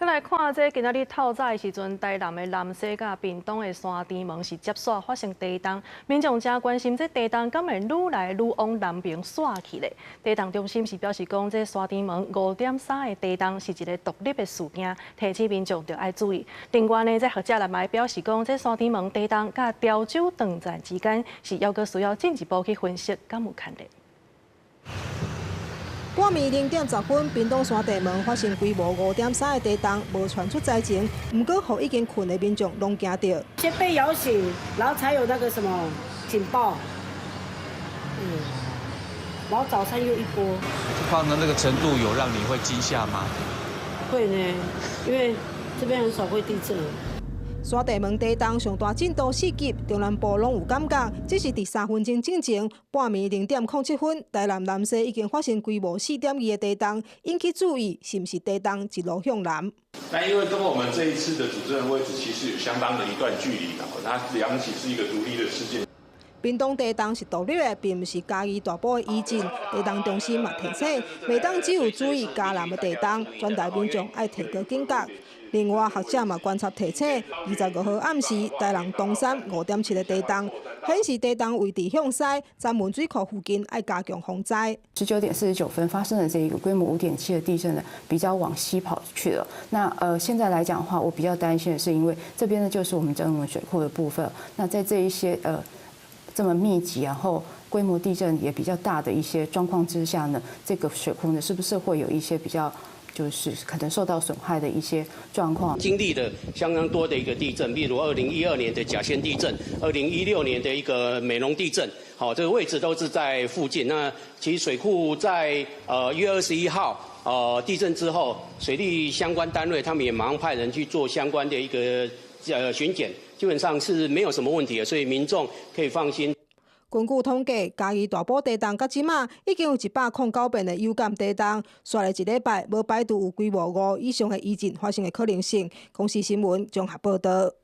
再来看这今仔日透早的时阵，台南的南西甲屏东的山猪门是接线发生地动，民众真关心这地动敢会愈来愈往南边刷去咧。地动中心是表示讲，这山猪门5.3的地动是一个独立的事件，提醒民众要爱注意。另外呢，这学者来表示讲，这山猪门地动甲潮州断站之间是还阁需要进一步去分析，敢有牵连。 半暝0:10，屏东山地门发生规模5.3的地动，无传出灾情，不过，互已经困的民众拢惊到。先被摇醒，然后才有那个什么警报，然后早餐又一波。放的那个程度有让你会惊吓吗？会呢，因为这边很少会地震。 山地门地动上大震度4级，中南部拢有感觉。这是第3分钟之前，半暝0:07，台南南西已经发生规模4.2的地动，引起注意，是不是地动一路向南？那因为跟我们这一次的主持人位置其实有相当的一段距离的，它两起是一个独立的事件。 屏东地动是独立的，并不是嘉义大埔的遗震。地动中心嘛提醒，每当只有注意嘉南的地动，全台民众爱提高警觉。另外，学者嘛观察提醒，25号暗时，台南东山5.7的地动，显示地动位置向西，詹文水库附近爱加强防灾。19:49发生的这一个规模5.7的地震呢，比较往西跑去了。那现在来讲的话，我比较担心的是，因为这边呢就是我们曾文水库的部分。那在这一些这么密集，然后规模地震也比较大的一些状况之下呢，这个水库呢是不是会有一些比较就是可能受到损害的一些状况？经历了相当多的一个地震，例如2012年的甲仙地震，2016年的一个美浓地震，好，这个位置都是在附近。那其实水库在1月21号地震之后，水利相关单位他们也马上派人去做相关的一个巡检。 基本上是没有什么问题的，所以民众可以放心。根据统计，嘉义大埔地动到即马已经有109遍的有感地动，刷了一礼拜，无排除有规模5以上的余震发生的可能性。公司新闻综合报道。